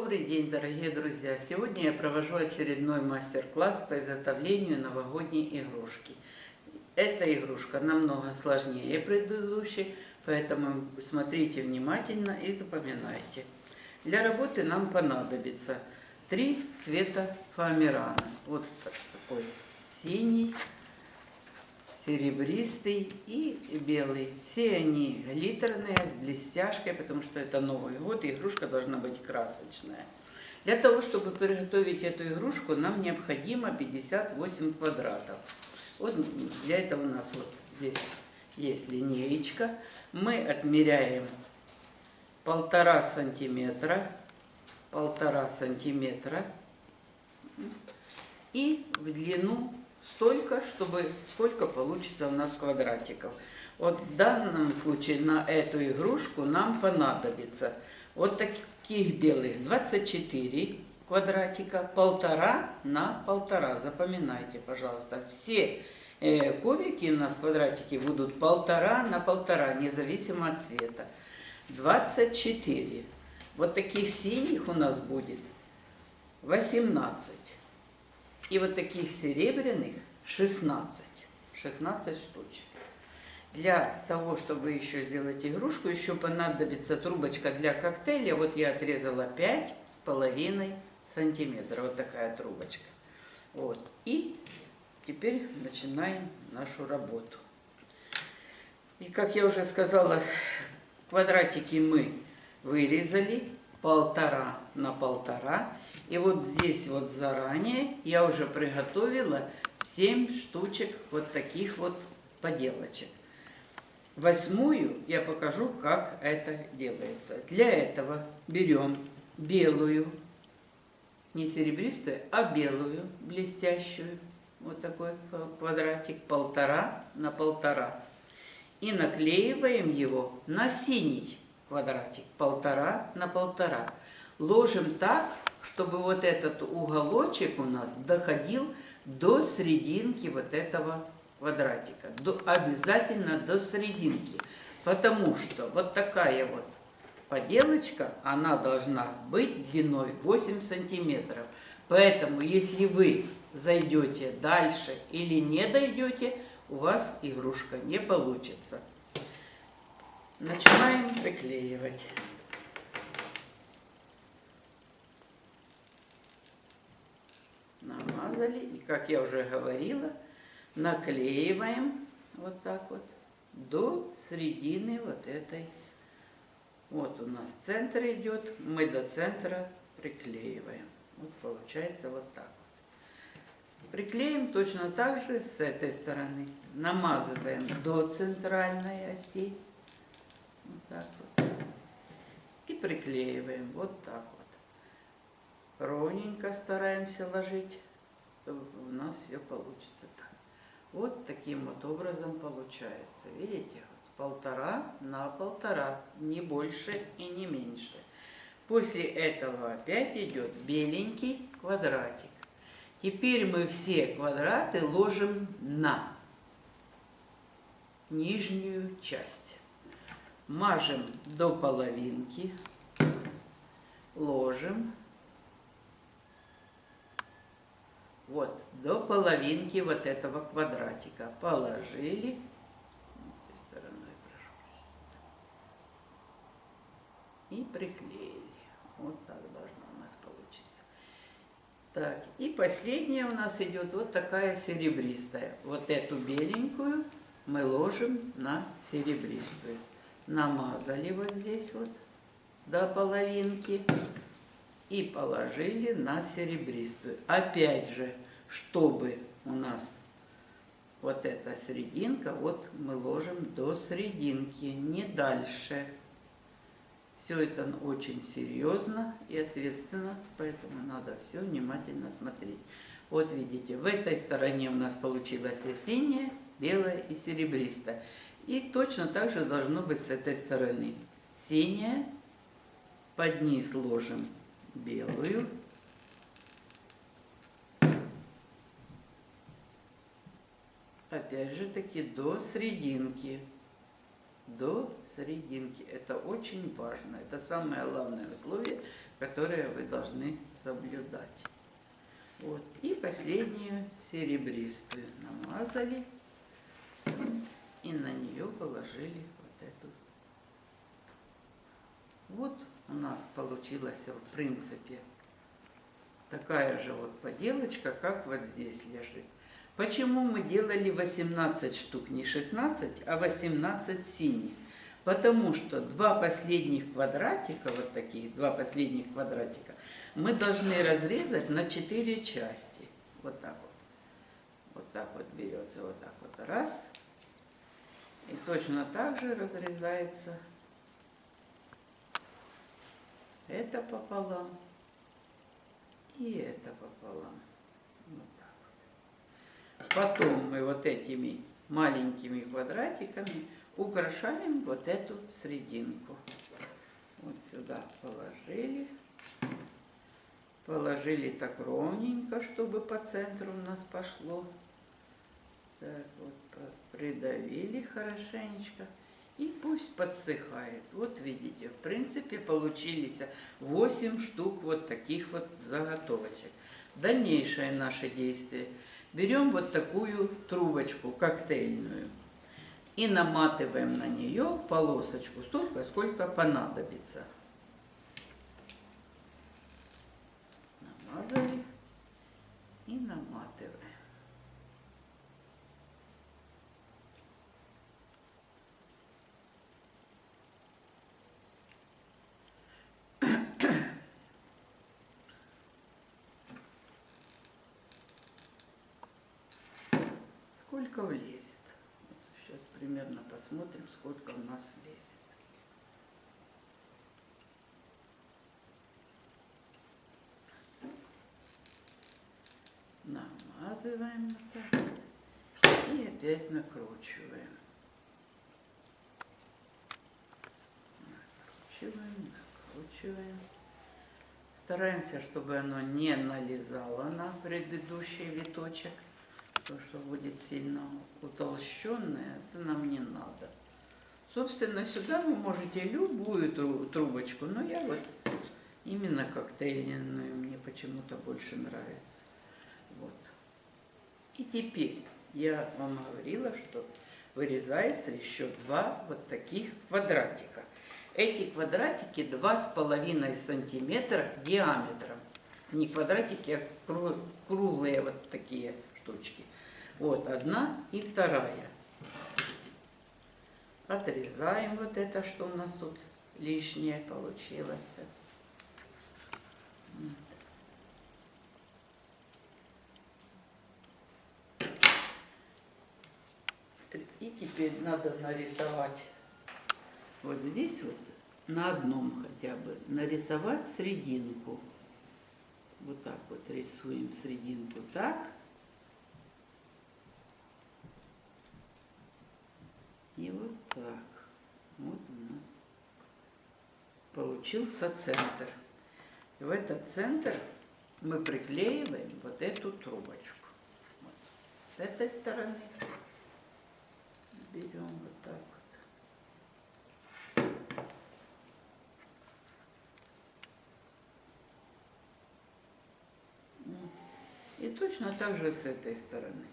Добрый день, дорогие друзья! Сегодня я провожу очередной мастер-класс по изготовлению новогодней игрушки. Эта игрушка намного сложнее предыдущей, поэтому смотрите внимательно и запоминайте. Для работы нам понадобится 3 цвета фоамирана. Вот такой синий, серебристый и белый. Все они глиттерные, с блестяшкой, потому что это Новый год, и игрушка должна быть красочная. Для того, чтобы приготовить эту игрушку, нам необходимо 58 квадратов. Вот для этого у нас вот здесь есть линеечка. Мы отмеряем 1,5 сантиметра, 1,5 сантиметра и в длину столько, сколько получится у нас квадратиков. Вот в данном случае на эту игрушку нам понадобится вот таких белых 24 квадратика, 1,5 на 1,5. Запоминайте, пожалуйста. Все кубики у нас, квадратики, будут 1,5 на 1,5, независимо от цвета. 24. Вот таких синих у нас будет 18. И вот таких серебряных 16. 16 штучек. Для того, чтобы еще сделать игрушку, еще понадобится трубочка для коктейля. Вот я отрезала 5,5 сантиметра. Вот такая трубочка. Вот. И теперь начинаем нашу работу. И как я уже сказала, квадратики мы вырезали 1,5 на 1,5. И вот здесь вот заранее я уже приготовила 7 штучек вот таких вот поделочек. 8-ю я покажу, как это делается. Для этого берем белую, не серебристую, а белую, блестящую. Вот такой квадратик 1,5 на 1,5. И наклеиваем его на синий квадратик 1,5 на 1,5. Ложим так, чтобы вот этот уголочек у нас доходил до серединки вот этого квадратика. Обязательно до серединки. Потому что вот такая вот поделочка, она должна быть длиной 8 сантиметров. Поэтому, если вы зайдете дальше или не дойдете, у вас игрушка не получится. Начинаем приклеивать. Намазали, и, как я уже говорила, наклеиваем вот так вот до середины вот этой. Вот у нас центр идет, мы до центра приклеиваем. Вот получается вот так вот. Приклеим точно так же с этой стороны. Намазываем до центральной оси. Вот так вот. И приклеиваем вот так вот. Ровненько стараемся ложить, чтобы у нас все получится так. Вот таким вот образом получается. Видите? 1,5 на 1,5, не больше и не меньше. После этого опять идет беленький квадратик. Теперь мы все квадраты ложим на нижнюю часть. Мажем до половинки, ложим. Вот, до половинки вот этого квадратика положили. Стороной прошу. И приклеили. Вот так должно у нас получиться. Так, и последняя у нас идет вот такая серебристая. Вот эту беленькую мы ложим на серебристую. Намазали вот здесь вот до половинки. И положили на серебристую. Опять же, чтобы у нас вот эта серединка, вот мы ложим до серединки, не дальше. Все это очень серьезно и ответственно, поэтому надо все внимательно смотреть. Вот видите, в этой стороне у нас получилась и синяя, белая и серебристая. И точно так же должно быть с этой стороны. Синяя, под низ ложим белую, опять же таки до серединки, серединки. Это очень важно. Это самое главное условие, которое вы должны соблюдать. Вот. И последнюю серебристую намазали. И на нее положили вот эту. Вот у нас получилась, в принципе, такая же вот поделочка, как вот здесь лежит. Почему мы делали 18 штук, не 16, а 18 синих? Потому что два последних квадратика, вот такие, два последних квадратика, мы должны разрезать на 4 части. Вот так вот. Вот так вот берется, вот так вот раз. И точно так же разрезается это пополам и это пополам. Вот так вот. Потом мы вот этими маленькими квадратиками украшаем вот эту серединку. Вот сюда положили. Положили так ровненько, чтобы по центру у нас пошло. Так вот, придавили хорошенечко. И пусть подсыхает. Вот видите, в принципе получились 8 штук вот таких вот заготовочек. Дальнейшее наше действие. Берем вот такую трубочку коктейльную и наматываем на нее полосочку столько, сколько понадобится. Намазали и наматываем. Сколько влезет. Вот сейчас примерно посмотрим, сколько у нас влезет. Намазываем вот так вот и опять накручиваем. Накручиваем. Стараемся, чтобы оно не налезало на предыдущий виточек. То, что будет сильно утолщенное, это нам не надо. Собственно, сюда вы можете любую трубочку, но я вот именно коктейльную, мне почему-то больше нравится. Вот. И теперь я вам говорила, что вырезается еще два вот таких квадратика. Эти квадратики 2,5 сантиметра диаметром. Не квадратики, а круглые вот такие штучки. Вот одна и вторая. Отрезаем вот это, что у нас тут лишнее получилось. И теперь надо нарисовать вот здесь вот, на одном хотя бы, нарисовать серединку. Вот так вот рисуем серединку так. И вот так. Вот у нас получился центр. И в этот центр мы приклеиваем вот эту трубочку. Вот. С этой стороны берем вот так вот. И точно так же с этой стороны.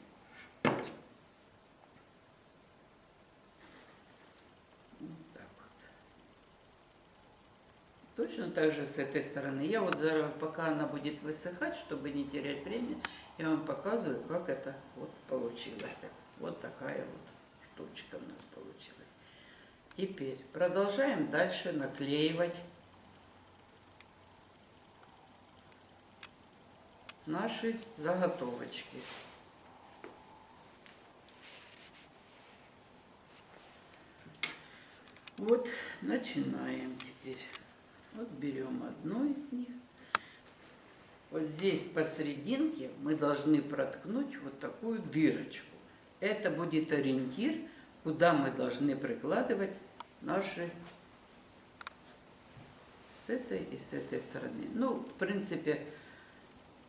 Точно так же с этой стороны. Я вот пока она будет высыхать, чтобы не терять время, я вам показываю, как это вот получилось. Вот такая вот штучка у нас получилась. Теперь продолжаем дальше наклеивать наши заготовочки. Вот начинаем теперь. Вот берем одну из них. Вот здесь посерединке мы должны проткнуть вот такую дырочку. Это будет ориентир, куда мы должны прикладывать наши с этой и с этой стороны. Ну, в принципе,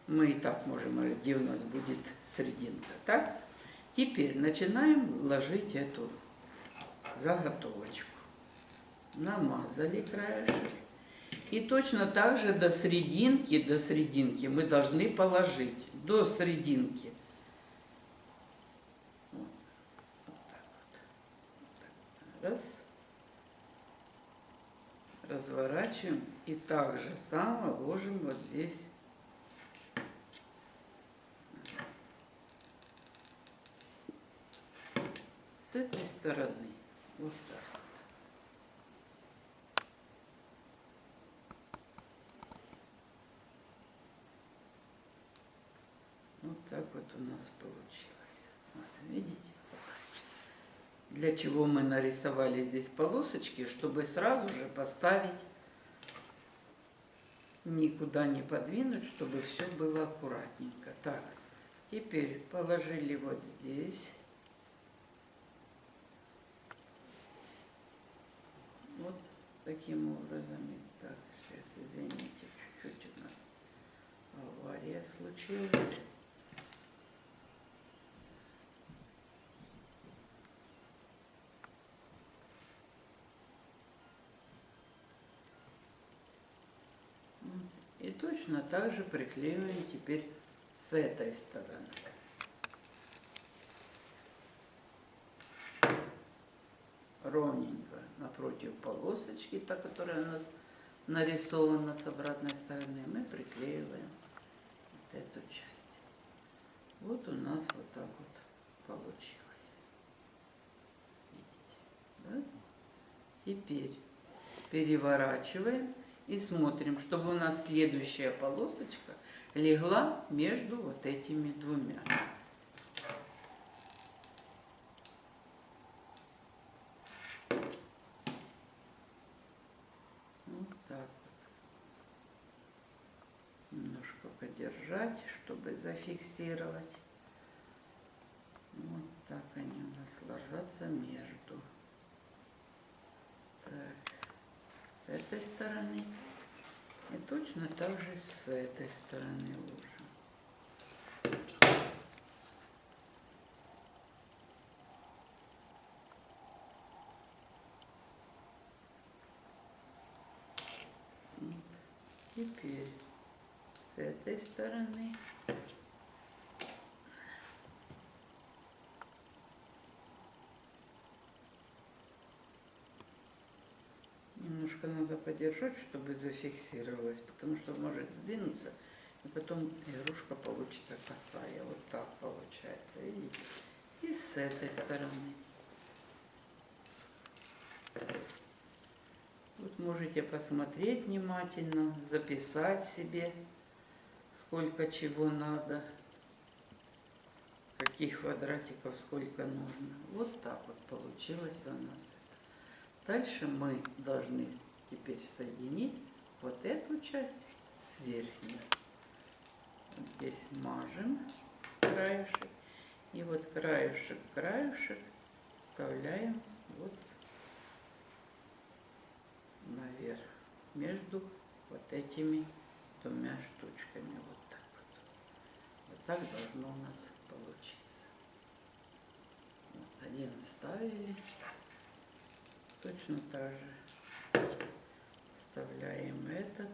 мы и так можем, где у нас будет серединка. Так? Теперь начинаем ложить эту заготовочку. намазали краешек. И точно так же до серединки мы должны положить, до серединки. Вот, вот так вот. Раз. Разворачиваем и так же само ложим вот здесь. С этой стороны. Вот так. Вот так вот у нас получилось. Вот, видите? Для чего мы нарисовали здесь полосочки, чтобы сразу же поставить, никуда не подвинуть, чтобы все было аккуратненько. Так, теперь положили вот здесь. Вот таким образом. Так, сейчас, извините, чуть-чуть у нас авария случилась. И точно так же приклеиваем теперь с этой стороны. Ровненько напротив полосочки, та, которая у нас нарисована с обратной стороны, мы приклеиваем вот эту часть. Вот у нас вот так вот получилось. Видите? Да? Теперь переворачиваем. И смотрим, чтобы у нас следующая полосочка легла между вот этими двумя. Вот так вот. Немножко подержать, чтобы зафиксировать. Вот так они у нас ложатся между. Так. С этой стороны и точно так же с этой стороны ложим. Вот. Теперь с этой стороны немножко надо подержать, чтобы зафиксировалось, потому что может сдвинуться, и потом игрушка получится косая. Вот так получается, видите? И с этой стороны. Вот можете посмотреть внимательно, записать себе, сколько чего надо, каких квадратиков сколько нужно. Вот так вот получилось у нас. Дальше мы должны теперь соединить вот эту часть с верхней. Вот здесь мажем краешек. И вот краешек вставляем вот наверх, между вот этими двумя штучками. Вот так вот. Вот так должно у нас получиться. Вот один вставили. Точно так же вставляем этот.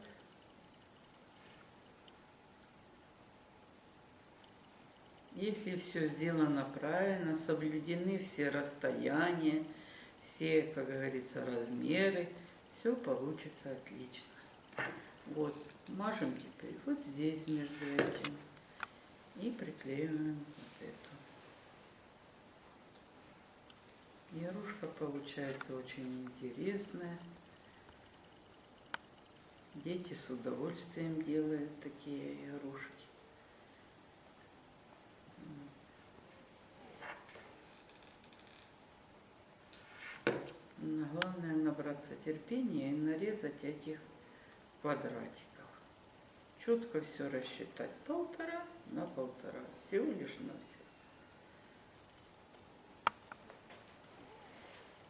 Если все сделано правильно, соблюдены все расстояния, все, как говорится, размеры, все получится отлично. Вот, мажем теперь вот здесь между этим и приклеиваем вот эту. Игрушка получается очень интересная. Дети с удовольствием делают такие игрушки. Но главное набраться терпения и нарезать этих квадратиков. Четко все рассчитать. 1,5 на 1,5. Всего лишь на все.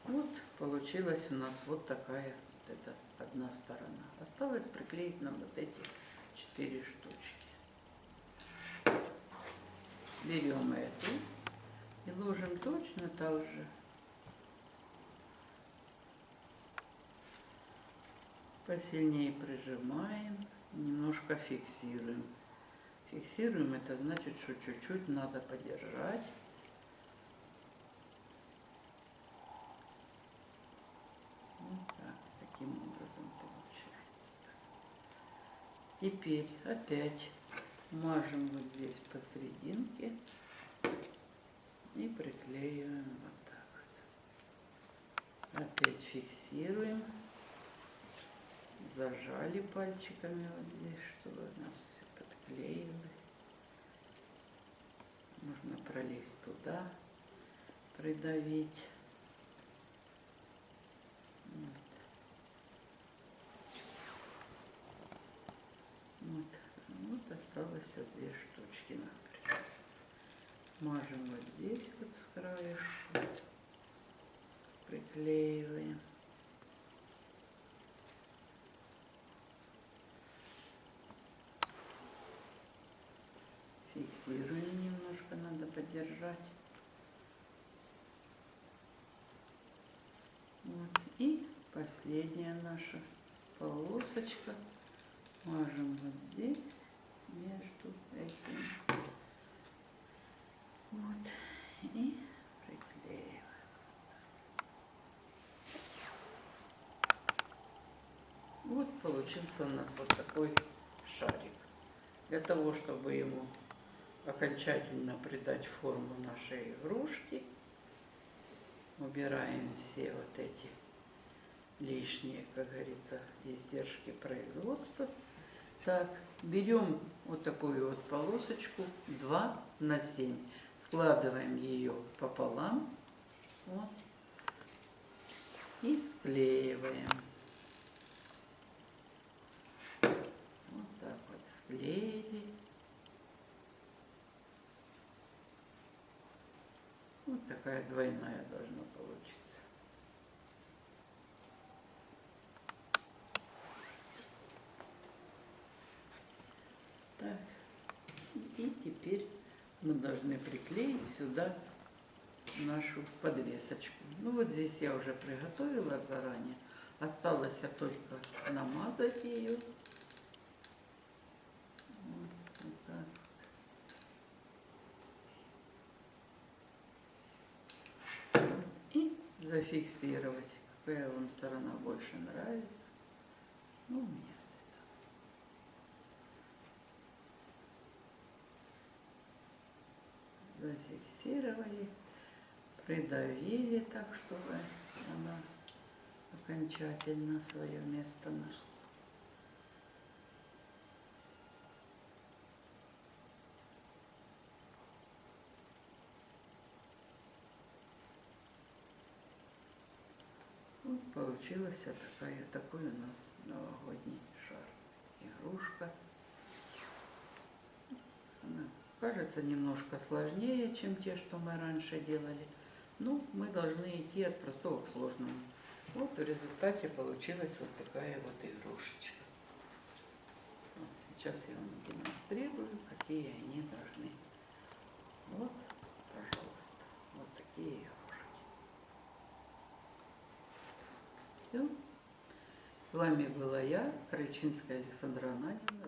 Вот получилась у нас вот такая вот эта одна сторона. Осталось приклеить нам вот эти 4 штучки. Берем эту и ложим точно так же Посильнее прижимаем, немножко фиксируем. Фиксируем, это значит, что чуть-чуть надо подержать. Вот так, таким образом получается. Теперь опять мажем вот здесь посерединке и приклеиваем вот так вот. Опять фиксируем. Зажали пальчиками вот здесь, чтобы у нас все подклеилось. Можно пролезть туда, придавить. Вот осталось 2 штучки, например. Мажем вот здесь вот с краешку, приклеиваем. Фиксируем немножко, надо подержать. Вот. И последняя наша полосочка. Мажем вот здесь, между этим. Вот. И приклеиваем. Вот получился у нас вот такой шарик. Для того, чтобы ему окончательно придать форму нашей игрушки, убираем все вот эти лишние, как говорится, издержки производства. Так, берем вот такую вот полосочку 2×7, складываем ее пополам, вот, и склеиваем. Вот так вот склеили. Вот такая двойная должна получиться. Так, и теперь мы должны приклеить сюда нашу подвесочку. Ну вот здесь я уже приготовила заранее. Осталось только намазать ее. Вот так. И зафиксировать, какая вам сторона больше нравится. Ну, у меня это. Зафиксировали, придавили так, чтобы она окончательно свое место нашла. Вот получилась такой у нас новогодний шар. Игрушка. Она кажется немножко сложнее, чем те, что мы раньше делали. Но мы должны идти от простого к сложному. Вот в результате получилась вот такая вот игрушечка. Вот сейчас я вам демонстрирую, какие они должны. Вот, пожалуйста, вот такие игрушки. Все. С вами была я, Крайчинская Александра Ананьевна.